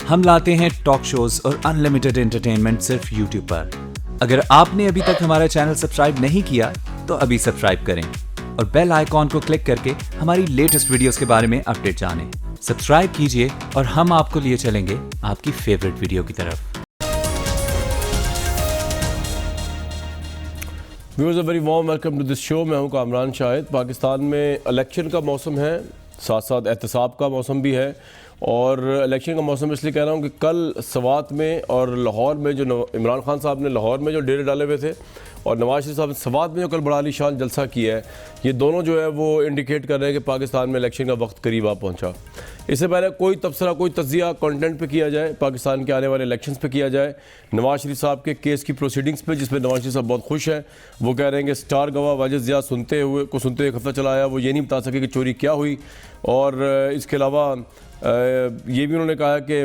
हम लाते हैं talk shows और अनलिमिटेड एंटरटेनमेंट सिर्फ YouTube पर। अगर आपने अभी तक हमारा चैनल सब्सक्राइब नहीं किया तो अभी सब्सक्राइब करें और बेल आइकॉन को क्लिक करके हमारी लेटेस्ट वीडियोस के बारे में अपडेट जानें। सब्सक्राइब कीजिए और हम आपको लिए चलेंगे आपकी फेवरेट वीडियो की तरफ। Viewers, a very warm welcome to this show. मैं हूं कामरान शाहिद। पाकिस्तान में इलेक्शन का मौसम है, साथ साथ एहतसाब का मौसम भी है। और इलेक्शन का मौसम इसलिए कह रहा हूं कि कल सवात में और लाहौर में जो इमरान खान साहब ने लाहौर में जो डेरे डाले हुए थे और नवाज शरीफ साहब ने सवात में जो कल बड़ा आलीशान जलसा किया है, ये दोनों जो है वो इंडिकेट कर रहे हैं कि पाकिस्तान में इलेक्शन का वक्त करीब आ पहुंचा। इससे पहले कोई तबसरा, कोई तज्जिया कंटेंट पे किया जाए, पाकिस्तान के आने वाले इलेक्शंस पे किया जाए, नवाज शरीफ साहब के केस की प्रोसीडिंग्स पे, जिसमें नवाज शरीफ साहब बहुत खुश हैं। वो कह रहे हैं कि स्टार गवाह वाजिद ज़िया सुनते हुए एक हफ्ता चला आया, वो ये नहीं बता सके कि चोरी क्या हुई। और इसके अलावा ये भी उन्होंने कहा कि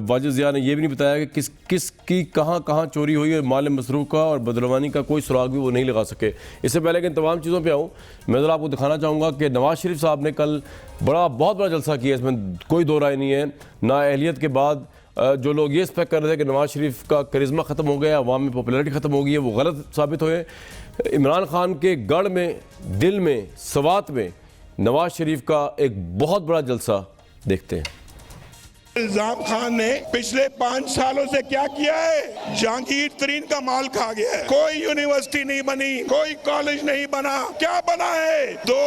वाजिद ज़िया ने ये भी नहीं बताया कि किसकी कहाँ चोरी हुई है। माल मसरूफ़ का और बदलवानी का कोई सुराग भी वो नहीं लगा सके। इससे पहले कि इन तमाम चीज़ों पे आऊँ, मैं ज़रा आपको दिखाना चाहूँगा कि नवाज शरीफ साहब ने कल बहुत बड़ा जलसा किया, इसमें कोई दो राय नहीं है। नाअहलियत के बाद जो लोग ये एक्सपेक्ट कर रहे थे कि नवाज शरीफ का करिश्मा ख़त्म हो गया, अवाम में पॉपुलैरिटी ख़त्म हो गई है, वो गलत साबित हुए। इमरान खान के गढ़ में, दिल में, सवात में नवाज शरीफ का एक बहुत बड़ा जलसा देखते हैं। इल्जाम खान ने पिछले 5 सालों से क्या किया है? जहांगीर तरीन का माल खा गया है। कोई यूनिवर्सिटी नहीं बनी, कोई कॉलेज नहीं बना। क्या बना है? 2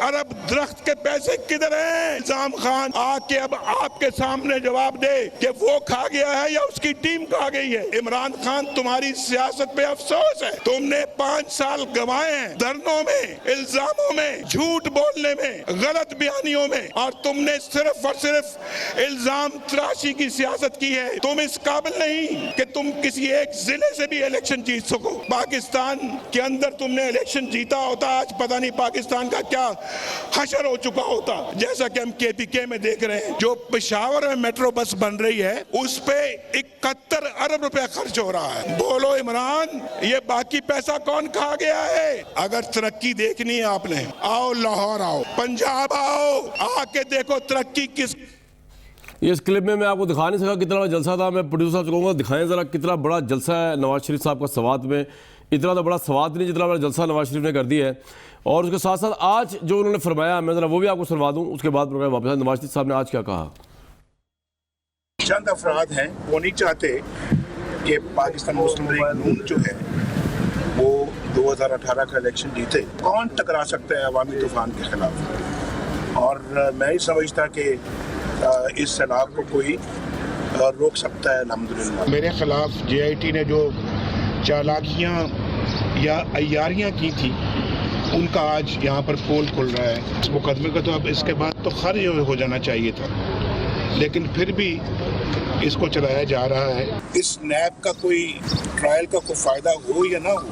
अरब दरख्त के पैसे किधर हैं? इल्जाम खान आके अब आपके सामने जवाब दे कि वो खा गया है या उसकी टीम खा गई है। इमरान खान, तुम्हारी सियासत पे अफसोस है। तुमने 5 साल गंवाए हैं धरनों में, इल्जामों में, झूठ बोलने में, गलत बयानियों में, और तुमने सिर्फ और सिर्फ इल्जाम तराशी की सियासत की है। तुम इस काबिल नहीं कि तुम किसी एक जिले से भी इलेक्शन जीत सको। पाकिस्तान के अंदर तुमने इलेक्शन जीता होता, आज पता नहीं पाकिस्तान का क्या हशर हो चुका होता। जैसा कि हम KPK में देख रहे हैं, जो पेशावर में मेट्रो बस बन रही है उस पे 71 अरब रुपया खर्च हो रहा है। बोलो इमरान, ये बाकी पैसा कौन खा गया है? अगर तरक्की देखनी है आपने, आओ लाहौर, आओ पंजाब, आओ, आके देखो तरक्की किस। इस क्लिप में मैं आपको दिखा नहीं सका कितना बड़ा जलसा था। मैं प्रोड्यूसर साहब से कहूँगा दिखाएं ज़रा कितना बड़ा जलसा है नवाज शरीफ साहब का सवात में। इतना तो बड़ा सवात नहीं जितना बड़ा जलसा नवाज शरीफ ने कर दिया है। और उसके साथ साथ आज जो उन्होंने फरमाया, मैं ज़रा वो भी आपको सुनवा दूँ, उसके बाद प्रोग्राम वापस। नवाज शरीफ साहब ने आज क्या कहा? चंद अफराद हैं, वो नहीं चाहते कि पाकिस्तान मुस्लिम लीग नून जो है वो 2018 का इलेक्शन जीते। कौन टकरा सकता है अवामी तूफान के खिलाफ? और मैं ही समझता कि इस सैलाब को कोई रोक सकता है। अल्हम्दुलिल्लाह मेरे खिलाफ JIT ने जो चालाकियाँ या अय्यारियाँ की थी, उनका आज यहाँ पर पोल खुल रहा है। इस मुकदमे का तो अब इसके बाद तो खारिज हो जाना चाहिए था, लेकिन फिर भी इसको चलाया जा रहा है। इस नैब का कोई ट्रायल का कोई फ़ायदा हो या ना हो,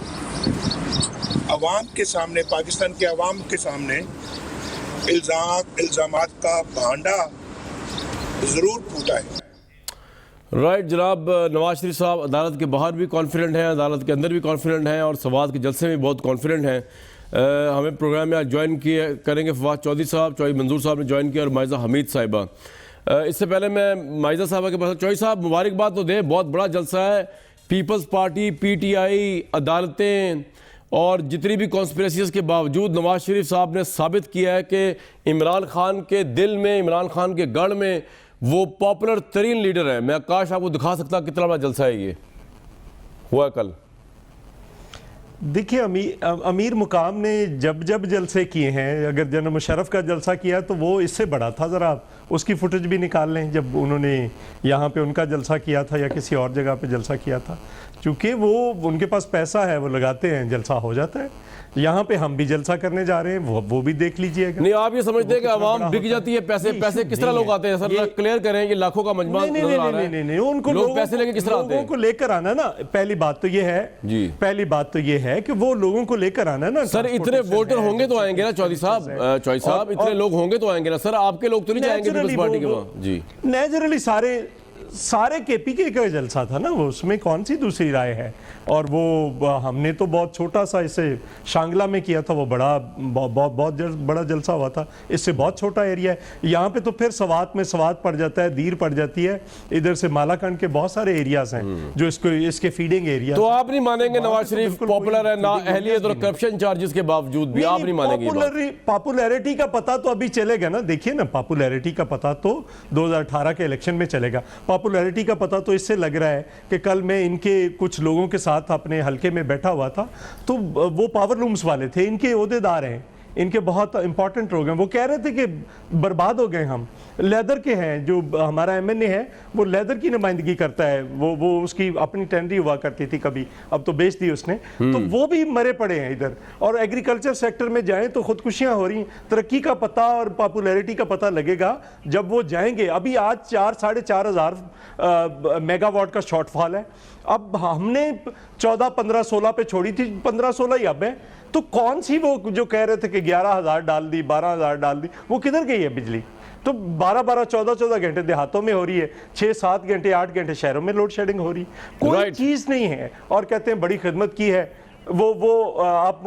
अवाम के सामने, पाकिस्तान के अवाम के सामने इल्ज़ामात का भांडा ज़रूर फूटा है। राइट जनाब, नवाज शरीफ साहब अदालत के बाहर भी कॉन्फिडेंट हैं, अदालत के अंदर भी कॉन्फिडेंट हैं और सवात के जलसे में बहुत कॉन्फिडेंट हैं। हमें प्रोग्राम में आज ज्वाइन करेंगे फवाद चौधरी साहब, चौधरी मंजूर साहब ने ज्वाइन किया, और माइज़ा हमीद साहिबा। इससे पहले मैं माइज़ा साहिबा के पास, चौधरी साहब मुबारकबाद तो दें, बहुत बड़ा जलसा है। पीपल्स पार्टी, PTI, अदालतें और जितनी भी कॉन्स्पिरेसीज़ के बावजूद नवाज शरीफ साहब ने साबित किया है कि इमरान खान के दिल में, इमरान खान के गढ़ में वो पॉपुलर तरीन लीडर है। मैं काश आपको दिखा सकता कितना बड़ा जलसा है ये हुआ कल। देखिए, अमीर मुकाम ने जब जलसे किए हैं, अगर जनरल मुशर्रफ का जलसा किया तो वो इससे बड़ा था। ज़रा उसकी फुटेज भी निकाल लें जब उन्होंने यहाँ पे उनका जलसा किया था या किसी और जगह पे जलसा किया था। चूँकि वो उनके पास पैसा है, वो लगाते हैं, जलसा हो जाता है। यहाँ पे हम भी जलसा करने जा रहे हैं, वो भी देख लीजिएगा। नहीं, आप ये समझते हैं कि आवाम बिक जाती है? पैसे किस तरह लोग आते हैं? सर क्लियर करें कि लाखों का मजमा नजर आ रहा है। नहीं, उनको लोग पैसे लेके किस तरह आते हैं? लोगों को लेकर आना ना, पहली बात तो ये है जी, पहली बात तो ये है कि वो लोगों को लेकर आना ना। सर इतने वोटर होंगे तो आएंगे ना चौधरी साहब, इतने लोग होंगे तो आएंगे ना। सर आपके लोग तो नहीं जाएंगे पीपल्स पार्टी के वहाँ? जी, नेचुरली सारे केपीके का जलसा था ना वो, उसमें कौन सी दूसरी राय है। और वो हमने तो बहुत छोटा सा इसे शांगला में किया था, वो बहुत बड़ा जलसा हुआ था, इससे बहुत छोटा एरिया है। यहाँ पे तो फिर सवात में सवात पड़ जाता है, दीर पड़ जाती है, इधर से मालाकंड के बहुत सारे एरियाज हैं जो इसके फीडिंग एरिया। तो आप नहीं मानेंगे नवाज शरीफ पॉपुलर है ना अहलियत और करप्शन चार्जेस के बावजूद भी, आप नहीं मानेंगे? पॉपुलैरिटी का पता तो अभी चलेगा ना, देखिए ना, पॉपुलैरिटी का पता तो 2018 के इलेक्शन में चलेगा। पॉपुलैरिटी का पता तो इससे लग रहा है कि कल मैं इनके कुछ लोगों के साथ अपने हलके में बैठा हुआ था, तो वो पावर लूम्स वाले थे, इनके ओहदेदार हैं, इनके बहुत इंपॉर्टेंट लोग हैं, वो कह रहे थे कि बर्बाद हो गए हम। लेदर के हैं, जो हमारा एमएनए है वो लेदर की नुमाइंदगी करता है, वो उसकी अपनी टेंडरी हुआ करती थी कभी, अब तो बेच दी उसने, तो वो भी मरे पड़े हैं इधर। और एग्रीकल्चर सेक्टर में जाएं तो खुदकुशियां हो रही। तरक्की का पता और पॉपुलैरिटी का पता लगेगा जब वो जाएंगे। अभी आज 4-4.5 हज़ार मेगावाट का शॉर्टफॉल है। अब हमने 14, 15, 16 पे छोड़ी थी, 15, 16 ही अब है। तो कौन सी वो जो कह रहे थे कि 11,000 डाल दी, 12,000 डाल दी, वो किधर गई है बिजली? तो 12-12, 14-14 घंटे देहातों में हो रही है, 6-7 घंटे, 8 घंटे शहरों में लोड शेडिंग हो रही है। कोई चीज नहीं है। और कहते हैं बड़ी खिदमत की है। वो आप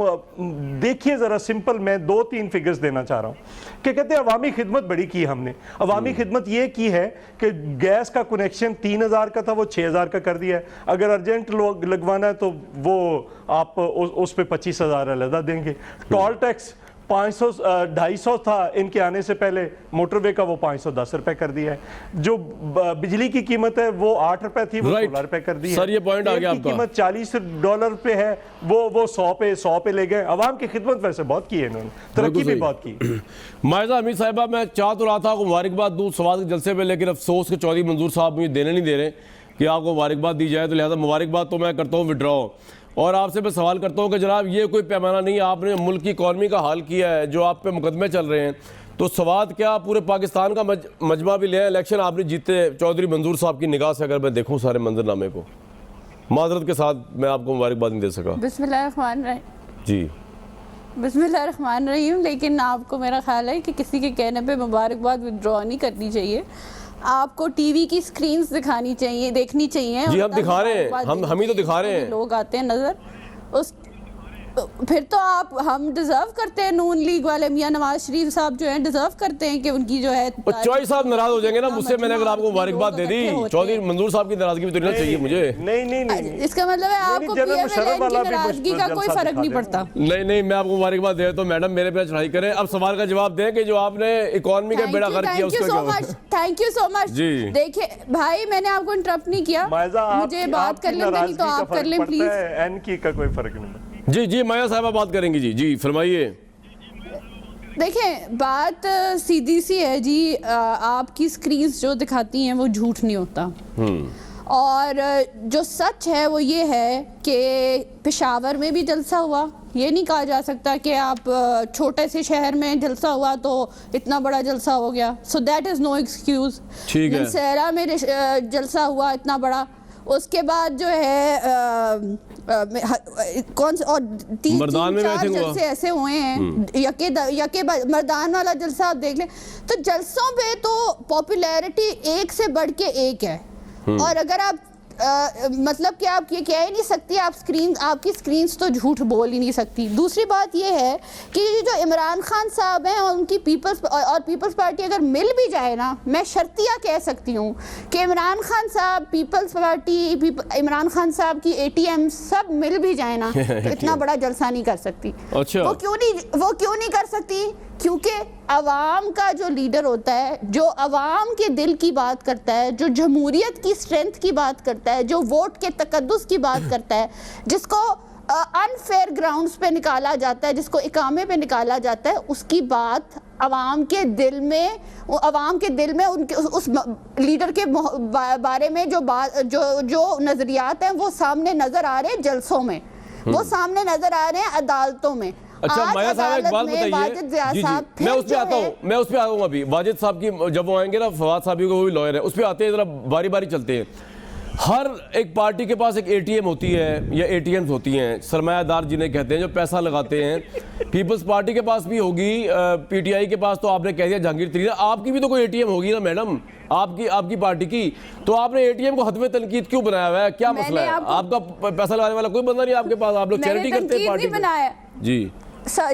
देखिए जरा सिंपल, मैं 2-3 फिगर्स देना चाह रहा हूं कि कहते हैं अवामी खिदमत बड़ी की हमने। अवामी खिदमत ये की है कि गैस का कनेक्शन 3,000 का था, वो 6,000 का कर दिया है। अगर अर्जेंट लगवाना है तो वो आप उस पे 25,000 अलग देंगे। टोल टैक्स 250 था इनके आने से पहले, मोटरवे का वो 510 रुपए कर दिया है। जो बिजली की कीमत है वो 8 रुपए थी, वो 16 रुपए कर दी है। सर ये पॉइंट आ गया आपका। कीमत $40 पे है, वो 100 पे ले गए। अवाम की खिदमत वैसे बहुत की है इन्होंने, तरक्की भी बहुत की। मायजा हमीद साहिबा, मैं चाह तो रहा था आपको मुबारकबाद दूं सवाल के जलसे पे, लेकिन अफसोस के चौधरी मंजूर साहब मुझे देने नहीं दे रहे कि आपको मुबारकबाद दी जाए, तो लिहाजा मुबारकबाद तो मैं करता हूँ विड्रॉ। और आपसे मैं सवाल करता हूं कि जनाब ये कोई पैमाना नहीं है, आपने मुल्क की इकॉनमी का हाल किया है, जो आप पे मुकदमे चल रहे हैं, तो सवाल क्या पूरे पाकिस्तान का मजमा भी लिया, इलेक्शन आपने जीते चौधरी मंजूर साहब की निगाह से अगर मैं देखूं सारे मंजरनामे को, माजरत के साथ मैं आपको मुबारकबाद नहीं दे सका। बिस्मिल्लाहिर्रहमानिर्रहीम। जी बिस्मिल्लाहिर्रहमानिर्रहीम। लेकिन आपको मेरा ख्याल है कि किसी के कहने पे मुबारकबाद विड्रॉ नहीं करनी चाहिए, आपको टीवी की स्क्रीन्स दिखानी चाहिए, देखनी चाहिए। जी हम दिखा रहे हैं, हम ही तो दिखा रहे हैं, लोग आते हैं नजर उस, फिर तो हम डिजर्व करते हैं, नून लीग वाले मियां नवाज शरीफ साहब जो हैं डिजर्व करते हैं कि उनकी जो है। चौधरी साहब नाराज हो जाएंगे ना मुझसे, मैंने अगर आपको मुबारकबाद दे दी, चौधरी मंजूर साहब की नाराजगी भी तो नहीं चाहिए मुझे। नहीं, इसका मतलब है आपको नाराजगी का कोई फर्क नहीं पड़ता। नहीं, मैं आपको मुबारकबाद दे, तो मैडम मेरे पे चढ़ाई करें। अब सवाल का जवाब दें कि जो आपने इकोनॉमी का बेड़ा गर्क किया उसका। Thank you so much. देखिए भाई, मैंने आपको इंटरप्ट नहीं किया, मुझे बात कर लें, नहीं तो आप कर लें प्लीज। एन की का कोई फर्क नहीं। जी माया साहबा बात करेंगी। जी फरमाइए। देखें, बात सीधी सी है जी, आपकी स्क्रीन्स जो दिखाती हैं वो झूठ नहीं होता। और जो सच है वो ये है कि पेशावर में भी जलसा हुआ, ये नहीं कहा जा सकता कि आप छोटे से शहर में जलसा हुआ तो इतना बड़ा जलसा हो गया, so that is no excuse. नलसेरा में जलसा हुआ इतना बड़ा, उसके बाद जो है कौन से और 3-4 जलसे ऐसे हुए हैं, यके मर्दान वाला जलसा आप देख लें, तो जलसों पे तो पॉपुलैरिटी एक से बढ़ के एक है। और अगर आप मतलब कि आप ये कह ही नहीं सकती, आपकी स्क्रीन्स तो झूठ बोल ही नहीं सकती। दूसरी बात ये है कि जो इमरान खान साहब हैं और उनकी पीपल्स पार्टी अगर मिल भी जाए ना, मैं शर्तिया कह सकती हूँ कि इमरान खान साहब, पीपल्स पार्टी, इमरान खान साहब की ATM सब मिल भी जाए ना तो इतना बड़ा जलसा नहीं कर सकती। अच्छा। वो क्यों नहीं कर सकती? क्योंकि अवाम का जो लीडर होता है, जो अवाम के दिल की बात करता है, जो जमहूरियत की स्ट्रेंथ की बात करता है, जो वोट के तकद्दुस की बात करता है, जिसको अनफेयर ग्राउंड्स पे निकाला जाता है, जिसको इकामे पे निकाला जाता है, उसकी बात अवाम के दिल में उनके उस लीडर के बारे में जो नजरियात हैं वो सामने नजर आ रहे हैं जलसों में, वो सामने नजर आ रहे हैं अदालतों में। अच्छा माया साहब एक बात बताइए। जी मैं उस पे आता हूँ अभी। वाजिद साहब की जब वो आएंगे ना, फवाद साहब को, वो भी लॉयर है, उस पे आते हैं, जरा बारी बारी चलते हैं। हर एक पार्टी के पास एक एटीएम होती है या एटीएम्स होती हैं, सरमायादार जिन्हें कहते हैं, जो पैसा लगाते हैं। पीपल्स पार्टी के पास भी होगी, पीटीआई के पास तो आपने कह दिया जहांगीर तरीन, आपकी भी तो कोई एटीएम होगी ना मैडम, आपकी पार्टी की। तो आपने एटीएम को हद में तनकीद क्यों बनाया हुआ है, क्या मसला है? आपका पैसा लगाने वाला कोई बंदा नहीं आपके पास, आप लोग चैरिटी करते हैं पार्टी में। जी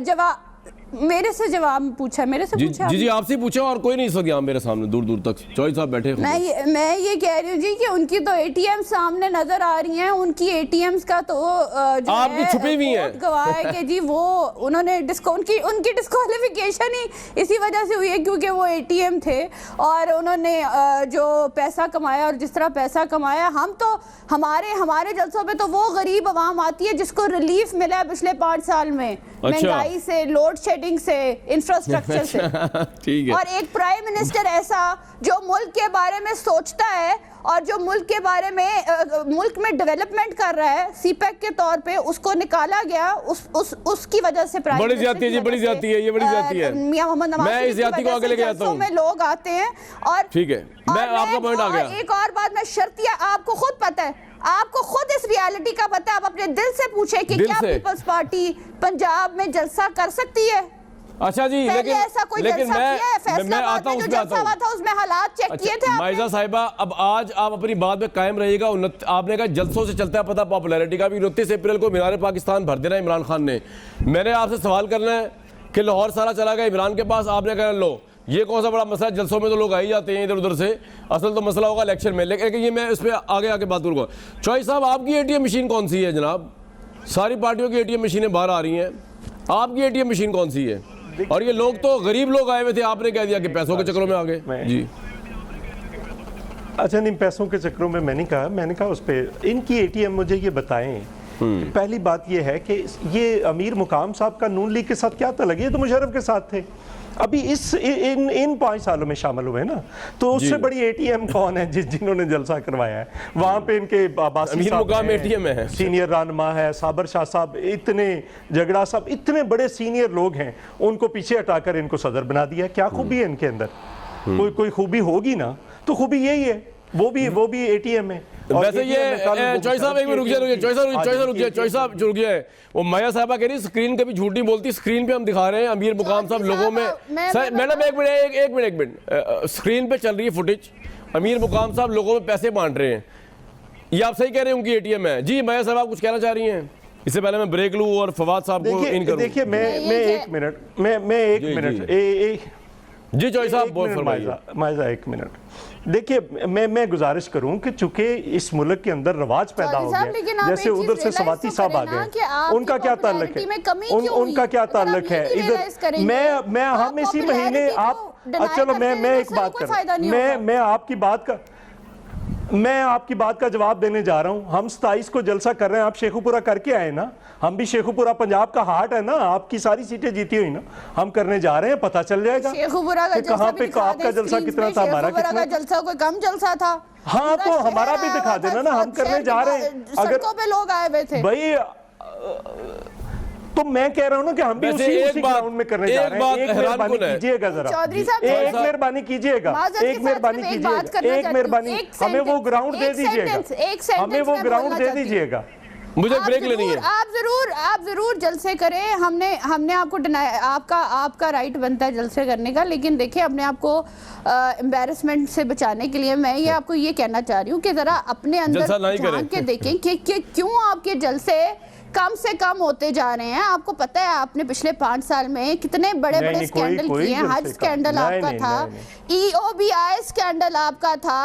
जवाब मेरे से जवाब पूछा, मेरे से पूछा जी आपसे पूछा, और कोई नहीं इस वक्त यहाँ मेरे सामने दूर दूर तक चौधरी साहब बैठे। मैं ये कह रही हूँ जी कि उनकी तो एटीएम सामने नजर आ रही हैं, उनकी एटीएम्स का तो जो आपकी छुपी हुई है गवाह है कि जी वो उन्होंने उनकी डिस्क्वालिफिकेशन ही इसी वजह से हुई है क्योंकि वो एटीएम थे और उन्होंने जो पैसा कमाया और जिस तरह पैसा कमाया, हम तो हमारे जलसों पे तो वो गरीब आवाम आती है जिसको रिलीफ मिला है पिछले 5 साल में, महंगाई से, लोड शेडिंग से, इंफ्रास्ट्रक्चर से। ठीक है। और एक प्राइम मिनिस्टर ऐसा जो मुल्क के बारे में सोचता है और जो मुल्क के बारे में मुल्क में डेवलपमेंट कर रहा है सीपैक के तौर पे, उसको निकाला गया उसकी वजह से प्राइम बड़ी ज्यादती है, ये बड़ी ज्यादती है, ये बड़ी ज्यादती है। मियां मोहम्मद नवाज मैं इस ज्यादती को आगे लेके जाता हूं। में लोग आते हैं और ठीक है, मैं आपका पॉइंट आ गया। एक और बात मैं शर्तिया, आपको खुद पता है, आपको खुद इस रियलिटी का पता है, आप अपने दिल से पूछे कि क्या पीपल्स पार्टी पंजाब में जलसा कर सकती है? अच्छा जी, लेकिन ऐसा कोई लेकिन मैं आता हूं, उसमें आता हूं। था उसमें हालात चेक किए थे माइजा साहिबा, अब आज आप अपनी बात में कायम रहिएगा। आपने कहा जलसों से चलता है पता पॉपुलैरिटी का भी। 29 अप्रैल को मीनार पाकिस्तान भर देना इमरान खान ने। मैंने आपसे सवाल करना है कि लाहौर सारा चला गया इमरान के पास, आपने कहा लो ये कौन सा बड़ा मसला है, जलसों में तो लोग आ ही जाते हैं इधर उधर से, असल तो मसला होगा इलेक्शन में। लेकिन ये मैं इस पर आगे बात करूँगा। चौधरी साहब, आपकी एटीएम मशीन कौन सी है जनाब? सारी पार्टियों की एटीएम मशीनें बाहर आ रही हैं, आपकी एटीएम मशीन कौन सी है? और ये लोग तो गरीब लोग आए हुए थे, आपने कह दिया कि पैसों के चक्करों में आ गए। जी अच्छा, नहीं, पैसों के चक्करों में मैंने कहा उस पर इनकी एटीएम मुझे ये बताएं। पहली बात ये है कि ये अमीर मुकाम साहब का नून लीग के साथ क्या तल्लुक, ये तो मुशर्रफ के साथ थे, अभी इन 5 सालों में शामिल हुए ना, तो उससे बड़ी एटीएम कौन है जिन्होंने जलसा करवाया है? वहां पे इनके अमीर मुकाम एटीएम है, सीनियर रहनुमा है, साबर शाह साहब, इतने झगड़ा साहब, इतने बड़े सीनियर लोग हैं, उनको पीछे हटाकर इनको सदर बना दिया। क्या खूबी है इनके अंदर? कोई खूबी होगी ना, तो खूबी यही है, वो भी एटीएम है। वैसे ये चौधरी साहब एक मिनट रुक जाए, वो माया साहबा कह रही स्क्रीन कभी झूठ नहीं बोलती, स्क्रीन पे हम दिखा रहे हैं अमीर मुकाम साहब लोगों में। मैडम एक मिनट, स्क्रीन पे चल रही है फुटेज, अमीर मुकाम साहब लोगों में पैसे बांट रहे हैं, ये आप सही कह रहे हैं, उनकी एटीएम है। जी माया साहब, आप कुछ कहना चाह रही हैं? इससे पहले मैं ब्रेक लूं और फवाद साहब को इन करूं। देखिए, मैं एक मिनट जी चौधरी साहब माइजा, एक मिनट। देखिए, मैं गुजारिश करूं कि चूंकि इस मुल्क के अंदर रवाज पैदा हो गया, जैसे उधर से सवाती साहब आ गए, उनका क्या ताल्लुक है? उनका क्या ताल्लुक है इधर? मैं हम इसी महीने आप, चलो मैं एक बात कर, मैं आपकी बात का जवाब देने जा रहा हूं। हम 27 को जलसा कर रहे हैं, आप शेखुपुरा करके आए ना, हम भी शेखुपुरा पंजाब का हार्ट है ना, आपकी सारी सीटें जीती हुई ना, हम करने जा रहे हैं, पता चल जाएगा शेखुपुरा का कहां पे आपका जलसा कितना था, हमारा कितना जलसा, कोई कम जलसा था। हाँ, तो हमारा भी दिखा देना ना, हम करने जा रहे हैं। अगर पे लोग आए हुए थे भाई, तो मैं कह रहा हूं ना कि हम भी उसी ग्राउंड में करने जा रहे हैं। एक मेहरबानी कीजिएगा जरा, एक मेहरबानी कीजिएगा, हमें वो ग्राउंड दे दीजिएगा, हमें वो ग्राउंड दे दीजिएगा। मुझे ब्रेक लेनी है। आप जरूर जलसे करें, हमने आपको आपका राइट बनता है जलसे करने का, लेकिन देखिए अपने आप को एम्बैरेसमेंट से बचाने के लिए मैं ये आपको ये कहना चाह रही हूँ कि जरा अपने अंदर झांक के देखें कि क्यों आपके जलसे कम से कम होते जा रहे हैं। आपको पता है आपने पिछले 5 साल में कितने बड़े बड़े स्कैंडल किए हैं। हज स्कैंडल आपका था, EOBI स्कैंडल आपका था,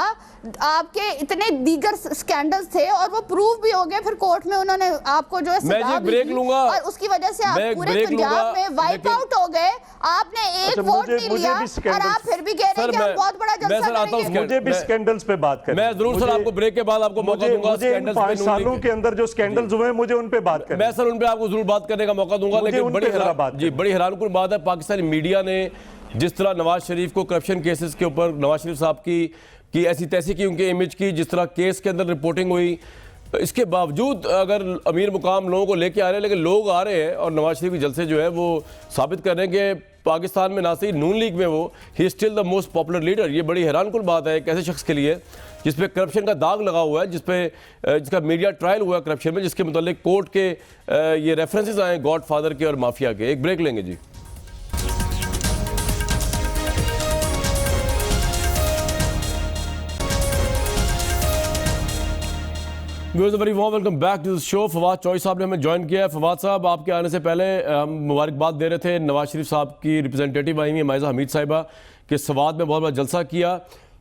आपके इतने दीगर स्कैंडल्स थे और वो प्रूव भी हो गए। फिर कोर्ट में उन्होंने आपको जो है सजा भी दी और उसकी वजह से आप पूरे पंजाब में वाइप आउट हो गए। आपने एक वोट नहीं लिया और आप फिर भी कह रहे हैं कि हम बहुत बड़ा जलसा करेंगे। मुझे भी स्कैंडल्स पे बात करें। मैं जरूर सर आपको ब्रेक के बाद आपको मौका दूंगा। स्कैंडल्स 5 सालों के अंदर जो स्कैंडल्स हुए मुझे उन पे बात करनी। मैं सर उन पे आपको जरूर बात करने का मौका दूंगा, लेकिन बड़ी हैरानकुन बात है पाकिस्तानी मीडिया ने जिस तरह नवाज शरीफ को करप्शन केसेस के ऊपर नवाज शरीफ साहब की ऐसी तैसी की उनके इमेज की, जिस तरह केस के अंदर रिपोर्टिंग हुई, इसके बावजूद अगर अमीर मुकाम लोगों को लेके आ रहे हैं, लेकिन लोग आ रहे हैं और नवाज शरीफ के जलसे जो है वो साबित कर रहे हैं कि पाकिस्तान में ना सिर्फ नून लीग में वो he still the most popular leader. ये बड़ी हैरानकुन बात है एक ऐसे शख्स के लिए जिसपे करप्शन का दाग लगा हुआ है, जिसका मीडिया ट्रायल हुआ है करप्शन में, जिसके मुतालिक कोर्ट के ये रेफरेंसेस आए गॉडफादर के और माफिया के। एक ब्रेक लेंगे जी। Very warm welcome back to the show. Fawad Chaudhry साहब ने हमें ज्वाइन किया है। फवाद साहब, आपके आने से पहले हम मुबारकबाद दे रहे थे, नवाज शरीफ साहब की रिप्रेजेंटेटिव आई हुई माइजा हमीद साहिबा के सवात में बहुत बड़ा जलसा किया।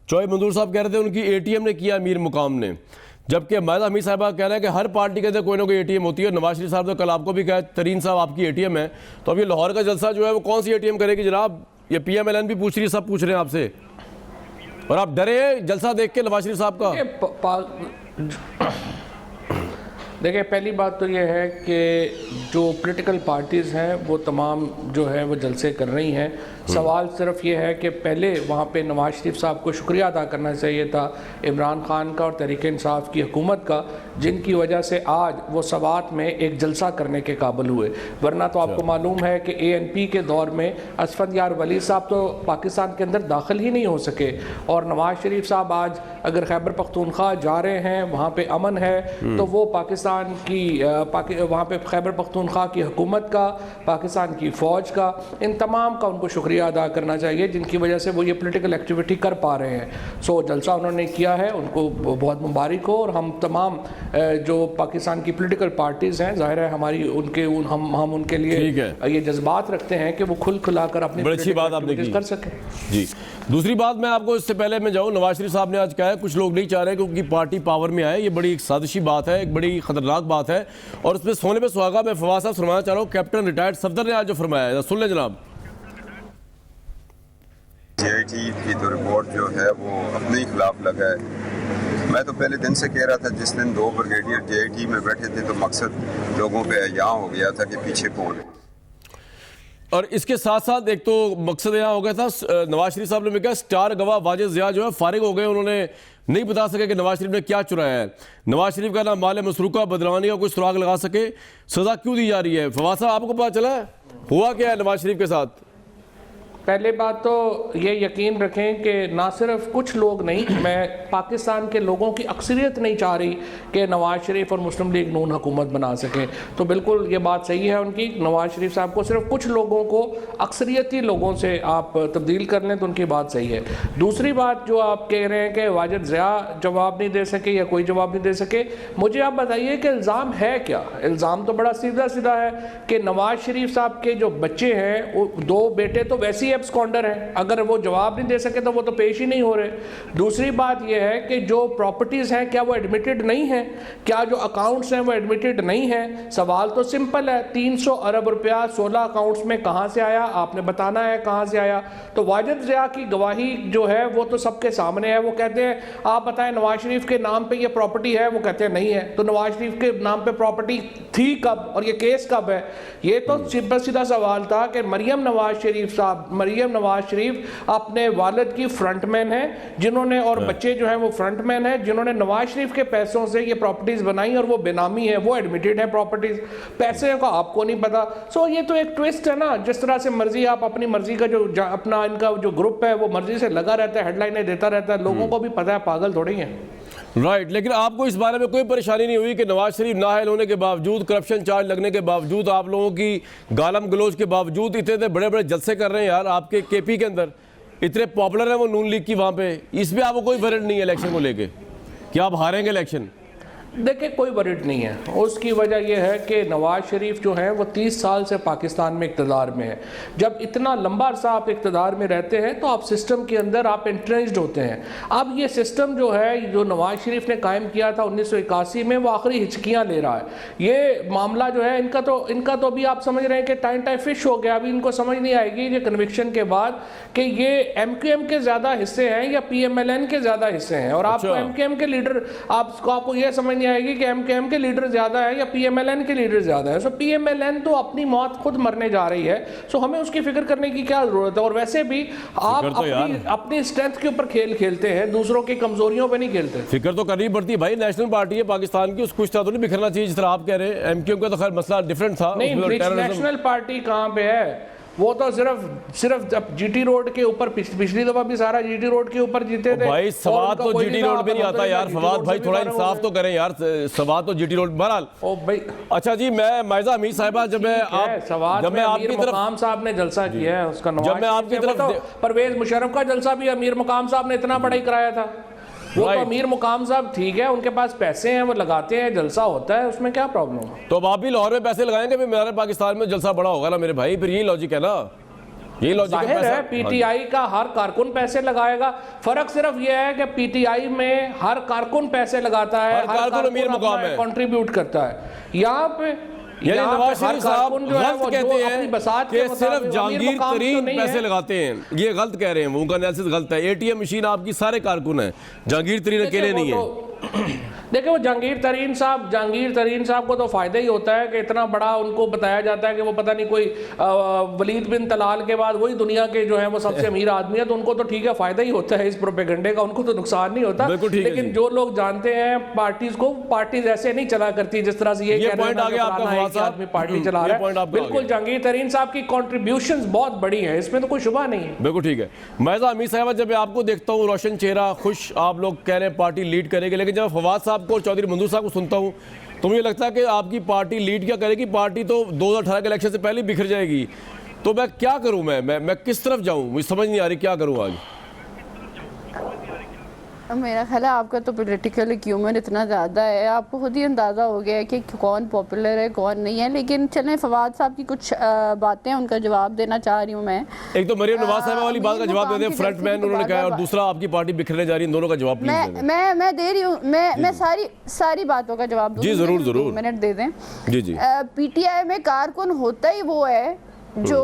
चौधरी मंजूर साहब कह रहे थे उनकी ATM ने किया अमीर मुकाम ने, जबकि माइजा हमीद साहिबा कह रहे हैं कि हर पार्टी के अंदर कोई ना कोई ATM होती है। नवाज शरीफ साहब तो कल आपको भी कहा तरीन साहब आपकी ATM है, तो अब ये लाहौर का जलसा जो है वो कौन सी ATM करेगी जनाब? ये PMLN भी पूछ रही है, सब पूछ रहे हैं आपसे, और आप डरे हैं जलसा देख के नवाज शरीफ साहब का? देखिए, पहली बात तो ये है कि जो पॉलिटिकल पार्टीज़ हैं वो तमाम जो है वो जलसे कर रही हैं। सवाल सिर्फ ये है कि पहले वहाँ पे नवाज शरीफ साहब को शुक्रिया अदा करना चाहिए था इमरान खान का और तहरीक इंसाफ की हुकूमत का, जिनकी वजह से आज वो सवात में एक जलसा करने के काबिल हुए। वरना तो आपको मालूम है कि ANP के दौर में असफद यार वली साहब तो पाकिस्तान के अंदर दाखिल ही नहीं हो सके, और नवाज शरीफ साहब आज अगर खैबर पख्तूनख्वा जा रहे हैं, वहाँ पे अमन है, तो वो पाकिस्तान की वहाँ पे खैबर पख्तूनख्वा की हुकूमत का, पाकिस्तान की फ़ौज का, इन तमाम का उनको शुक्रिया अदा करना चाहिए, जिनकी वजह से वो ये पॉलिटिकल एक्टिविटी कर पा रहे हैं। सो जलसा उन्होंने किया है, उनको बहुत मुबारक हो। और हम तमाम जो पाकिस्तान की पॉलिटिकल पार्टीज़ हैं, जाहिर है हमारी हम उनके लिए ये जज्बात रखते हैं कि वो खुल खुलाकर अपनी अच्छी बात आपने की कर सकें जी। दूसरी बात मैं आपको इससे पहले मैं जाऊँ, नवाज शरीफ साहब ने आज कहा है कुछ लोग नहीं चाह रहे कि उनकी पार्टी पावर में आए। ये बड़ी एक साजिशी बात है, एक बड़ी खतरनाक बात है, और उसमें सोने पे सुहागा मैं फवाद साहब फरमाना चाह रहा हूँ। कैप्टन रिटायर्ड सफदर ने आज जो फरमाया है, सुन लें जनाब। JIT की तो रिपोर्ट जो है वो अपने ही खिलाफ लगा है। मैं तो पहले दिन से कह रहा था, जिस दिन 2 ब्रिगेडियर JIT में बैठे थे तो मकसद लोगों पे यहाँ हो गया था कि पीछे कौन है। और इसके साथ साथ एक तो मकसद यहाँ हो गया था, नवाज शरीफ साहब ने कहा स्टार गवाह वाजिद ज़िया जो है फारिग हो गए, उन्होंने नहीं बता सके कि नवाज शरीफ ने क्या चुराया है। नवाज शरीफ का ना माल मसरूका बदलानी का कोई सुराग लगा सके, सज़ा क्यों दी जा रही है? फवाद साहब, आपको पता चला है हुआ क्या है नवाज शरीफ के साथ? पहले बात तो ये यकीन रखें कि ना सिर्फ कुछ लोग नहीं, मैं पाकिस्तान के लोगों की अक्सरियत नहीं चाह रही कि नवाज शरीफ और मुस्लिम लीग नून हुकूमत बना सके। तो बिल्कुल ये बात सही है उनकी, नवाज शरीफ साहब को सिर्फ कुछ लोगों को, अक्सरियती लोगों से आप तब्दील कर लें तो उनकी बात सही है। दूसरी बात जो आप कह रहे हैं कि वाजिद ज़िया जवाब नहीं दे सके या कोई जवाब नहीं दे सके, मुझे आप बताइए कि इल्ज़ाम है क्या? इल्ज़ाम तो बड़ा सीधा सीधा है कि नवाज शरीफ साहब के जो बच्चे हैं, 2 बेटे तो वैसे एब्सकॉन्डर है, अगर वो जवाब नहीं दे सके तो वो तो पेश ही नहीं हो रहे। दूसरी बात यह है कि जो प्रॉपर्टीज हैं क्या वो एडमिटेड नहीं है, क्या जो अकाउंट्स हैं वो एडमिटेड नहीं है? सवाल तो सिंपल है, 300 अरब रुपया 16 अकाउंट्स में कहां से आया? आपने बताना है कहां से आया। तो वाजिद ज़िया की गवाही जो है वो तो सबके सामने है। वो कहते हैं आप बताएं नवाज शरीफ के नाम पे ये प्रॉपर्टी है, वो कहते हैं नहीं है। तो नवाज शरीफ के नाम पे प्रॉपर्टी थी कब और ये केस कब है? ये तो सीधा सवाल था कि मरियम नवाज शरीफ अपने वालिद की फ्रंटमैन है, जिन्होंने, और बच्चे जो हैं वो फ्रंटमैन है, जिन्होंने नवाज शरीफ के पैसों से ये प्रॉपर्टीज बनाई, और वो बेनामी है, वो एडमिटेड है प्रॉपर्टीज, पैसे का आपको नहीं पता। सो ये तो एक ट्विस्ट है ना, जिस तरह से मर्जी आप अपनी मर्जी का जो अपना इनका जो ग्रुप है वो मर्जी से लगा रहता है, हेडलाइनें देता रहता है, लोगों को भी पता है, पागल थोड़ी है। राइट, लेकिन आपको इस बारे में कोई परेशानी नहीं हुई कि नवाज शरीफ नाअहल होने के बावजूद, करप्शन चार्ज लगने के बावजूद, आप लोगों की गालम गलोच के बावजूद इतने बड़े बड़े जलसे कर रहे हैं यार आपके KP के अंदर, इतने पॉपुलर है वो नून लीग की वहाँ पे, इसमें आपको कोई वरीड नहीं है इलेक्शन को लेके कि आप हारेंगे इलेक्शन? देखिए, कोई वरीड नहीं है। उसकी वजह यह है कि नवाज शरीफ जो है वो 30 साल से पाकिस्तान में इक़्तिदार में है। जब इतना लंबा अरसा आप इक़्तिदार में रहते हैं तो आप सिस्टम के अंदर आप इंट्रेंस्ड होते हैं। अब ये सिस्टम जो है, जो नवाज शरीफ ने कायम किया था 1981 में, वो आखिरी हिचकियाँ ले रहा है। ये मामला जो है इनका तो अभी आप समझ रहे हैं कि टाइम फिश हो गया। अभी इनको समझ नहीं आएगी ये कन्विक्शन के बाद कि ये MQM के ज़्यादा हिस्से हैं या PMLN के ज़्यादा हिस्से हैं। और आपको MQM के लीडर, आपको ये समझ आएगी कि MKM के लीडर ज्यादा है या PMLN के लीडर ज्यादा है। सो PMLN तो अपनी मौत खुद मरने जा रही है, सो हमें उसकी फिक्र करने की क्या जरूरत है। और वैसे भी आप अपनी स्ट्रेंथ के ऊपर खेल खेलते हैं, दूसरों की कमजोरियों पे नहीं खेलते। फिक्र तो करनी पड़ती है भाई, नेशनल पार्टी है पाकिस्तान की, उसको इस तरह तो नहीं बिखरना चाहिए जिस तरह आप कह रहे हैं। MQM का तो खैर मसला डिफरेंट था। नहीं, नेशनल पार्टी कहाँ पे है? वो तो सिर्फ जब जीटी रोड के ऊपर पिछली दफा भी सारा जीटी रोड के ऊपर जीते थे। भाई सवाल तो जीटी रोड पे नहीं आता यार, फवाद भाई थोड़ा इंसाफ तो करें यार, सवाल तो जीटी रोड बहरहाल। ओ भाई अच्छा जी, मैं मायजा अमीर साहिबा, जब मैं आपकी तरफ मुकाम साहब ने जलसा किया है उसका, जब मैं आपकी तरफ परवेज मुशर्रफ का जलसा भी अमीर मुकाम साहब ने इतना बड़ा ही कराया था। वो तो अमीर मुकाम साहब ठीक है, उनके पास पैसे हैं, वो लगाते हैं, जलसा होता है, उसमें क्या प्रॉब्लम है? तो अब आप भी लाहौर में पैसे लगाएंगे, फिर मेरे पाकिस्तान में जलसा बड़ा होगा ना मेरे भाई, फिर यही लॉजिक है ना, यही लॉजिक है। पीटीआई का हर कारकुन पैसे लगाएगा, फर्क सिर्फ ये है कि पीटीआई में हर कारकुन पैसे लगाता है, हर कारकुन अमीर मुकाम है, कंट्रीब्यूट करता है। यहाँ पे नवाज शरीफ साहब गलत कहते हैं कि सिर्फ जहांगीर तरीन पैसे लगाते हैं, ये गलत कह रहे हैं, उनका एनालिसिस गलत है। एटीएम मशीन आपकी सारे कारकुन हैं, जहांगीर तरीन अकेले नहीं है। देखिए वो जहांगीर तरीन साहब को तो फायदा ही होता है कि इतना बड़ा उनको बताया जाता है कि वो पता नहीं कोई वलीद बिन तलाल के बाद वही दुनिया के जो है वो सबसे अमीर आदमी है, तो उनको तो ठीक है, फायदा ही होता है इस प्रोपेगेंडे का, उनको तो नुकसान नहीं होता। लेकिन जो लोग जानते हैं पार्टीज ऐसे नहीं चला करती जिस तरह से ये पॉइंट आ गया आपका, आदमी पार्टी चला रहा है। बिल्कुल जहांगीर तरीन साहब की कॉन्ट्रीब्यूशंस बहुत बड़ी है, इसमें तो कोई शुबा नहीं है। बिल्कुल ठीक है। मायजा अमीर साहब, जब मैं आपको देखता हूँ रोशन चेहरा, खुश, आप लोग कह रहे हैं पार्टी लीड करेगी, लेकिन जब फवाद साहब को और चौधरी मंजूर साहब को सुनता हूँ तो मुझे लगता है कि आपकी पार्टी लीड क्या करेगी, पार्टी तो 2018 के इलेक्शन से पहले बिखर जाएगी। तो मैं क्या करूँ, मैं किस तरफ जाऊँ, मुझे समझ नहीं आ रही क्या करूँ आगे। मेरा ख्याल है आपका तो पॉलिटिकल एक्यूमेंट इतना ज़्यादा है, आपको खुद ही अंदाज़ा हो गया है कि कौन पॉपुलर है कौन नहीं है। लेकिन चलें, फवाद साहब की कुछ बातें हैं, उनका जवाब देना चाह रही हूँ मैं। एक तो मरियम नवाज साहब वाली बात का जवाब दे दें, फ्रंट मैन उन्होंने कहा, और दूसरा आपकी पार्टी बिखरने जा रही है, दोनों का जवाब प्लीज। मैं दे रही हूँ, मैं सारी बातों का जवाब दूँ। जी जरूर, मिनट दे दें। जी। पीटीआई में कारकुन होता ही वो है जो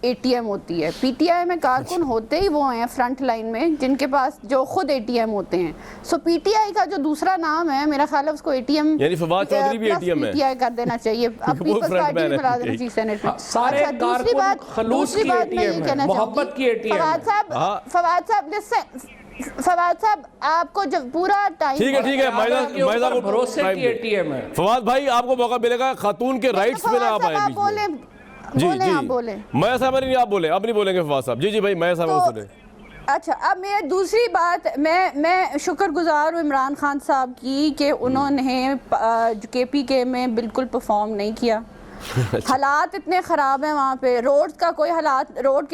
एटीएम होती है, पीटीआई में कारकुन होते ही वो हैं फ्रंट लाइन में जिनके पास जो खुद एटीएम होते हैं। सो पीटीआई का जो दूसरा नाम है, मेरा ख्याल है उसको एटीएम, यानी फवाद चौधरी भी एटीएम है, पीटीआई कर देना चाहिए। अब पीपल्स पार्टी में मिला देना चाहिए सेनेट में। सारे दूसरी बात मैं ये कहना चाहूंगी, फवाद साहब आपको जब पूरा टाइम, ठीक है मायजा को भरोसे की एटीएम है। फवाद भाई आपको मौका मिलेगा खातून के राइट्स पे ना आप आए बीच में। जी आप बोले, मैं साहब नहीं, आप बोले, आप नहीं बोलेंगे फवाद साहब। जी भाई मैं साहब सुने। अच्छा, अब मेरी दूसरी बात, मैं शुक्रगुजार हूँ इमरान खान साहब की कि उन्होंने केपीके में बिल्कुल परफॉर्म नहीं किया। हालात इतने ख़राब हैं वहाँ पे, रोड के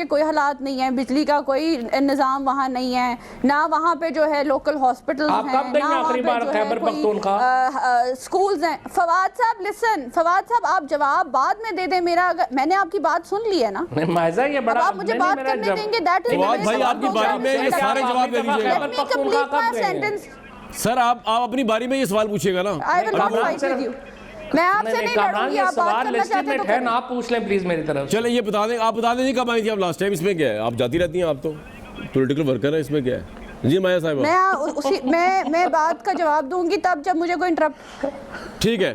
कोई हालात नहीं है, बिजली का कोई निज़ाम वहाँ नहीं है, ना वहाँ पे जो है लोकल हॉस्पिटल हैं, ना वहाँ पे जो है कोई स्कूल्स हैं। फवाद साहब आप जवाब बाद में दे दें मेरा, मैंने आपकी बात सुन ली है ना, अब आप मुझे बात करने देंगे। दैट इज भाई आपकी बारी में ये सारे जवाब दे दीजिएगा। सर आप अपनी बारी में ये सवाल पूछिएगा ना, मैं आपसे नहीं लड़ूंगी, आप बात करना चाहते हैं तो है ना, आप पूछ लें प्लीज मेरी तरफ। चले ये बता दें, आप बता दें कब आई थी आप लास्ट टाइम, इसमें क्या है, आप जाती रहती हैं, आप तो पॉलिटिकल वर्कर है, इसमें क्या है। जी माया साहब, मैं बात का जवाब दूंगी तब जब मुझे कोई इंटरप्ट, ठीक है,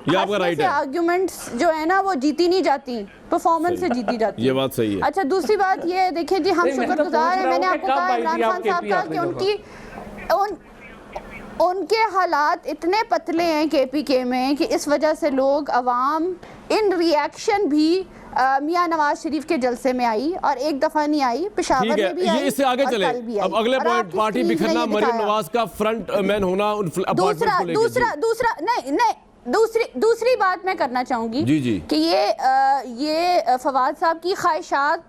ये आपका राइट है। आर्गुमेंट्स जो है ना वो जीती नहीं जाती, परफॉर्मेंस से जीती जाती है, ये बात सही है। अच्छा, दूसरी बात ये है, देखिए जी, हम शुक्रगुजार हैं, मैंने आपको कहा इमरान खान साहब का कि उनके हालात इतने पतले हैं केपीके में कि इस वजह से लोग अवाम इन रिएक्शन भी मियां नवाज शरीफ के जलसे में आई, और एक दफा नहीं आई, पेशावर में भी आई, इससे आगे चले। अब अगले पॉइंट, पार्टी बिखरना, मरियम नवाज का फ्रंट मैन होना, दूसरी बात मैं करना चाहूंगी कि ये फवाद साहब की ख्वाहिशात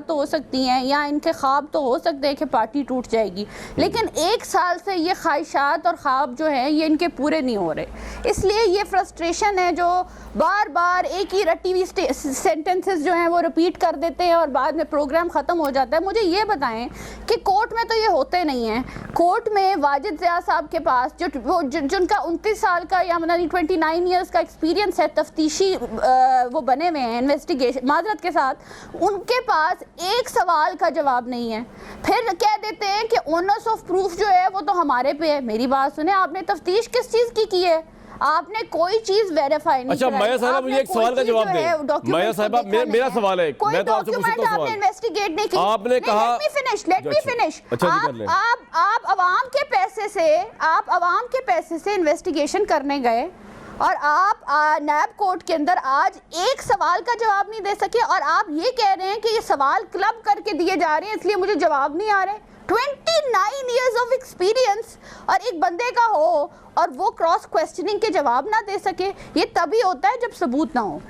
तो हो सकती हैं, या इनके ख्वाब तो हो सकते हैं कि पार्टी टूट जाएगी, लेकिन एक साल से ये ख्वाहिशात और ख्वाब जो हैं ये इनके पूरे नहीं हो रहे। इसलिए ये फ्रस्ट्रेशन है जो बार बार एक ही रटी हुई सेंटेंसेस जो हैं वो रिपीट कर देते हैं और बाद में प्रोग्राम ख़त्म हो जाता है। मुझे ये बताएं कि कोर्ट में तो ये होते नहीं हैं। कोर्ट में वाजिद ज़िया साहब के पास जिनका 29 साल का या 29 ईयर्स का एक्सपीरियंस है, तफ्तीशी वो बने हुए हैं इन्वेस्टिगेशन, माजरत के साथ, उनके पास एक सवाल का जवाब नहीं है। फिर कह देते हैं कि ऑनर्स ऑफ प्रूफ जो है वो तो हमारे पे है। मेरी बात सुने, आपने तफ्तीश किस चीज़ की है? आपने कोई चीज वेरीफाई नहीं अच्छा माया साहब, मुझे एक सवाल का जवाब दें। माया साहब, मेरा सवाल है, मैं तो आपसे पूछता हूं सवाल, आपने इन्वेस्टिगेट नहीं की, आपने कहा, लेट मी फिनिश। आप आवाम के पैसे से इन्वेस्टिगेशन करने गए और आप नैब कोर्ट के अंदर आज एक सवाल का जवाब नहीं दे सके, और आप ये कह रहे हैं कि ये सवाल क्लब करके दिए जा रहे हैं इसलिए मुझे जवाब नहीं आ रहे। 29 years of experience और एक बंदे का हो और वो क्रॉस क्वेश्चनिंग के जवाब ना दे सके, ये तभी होता है जब सबूत ना हो।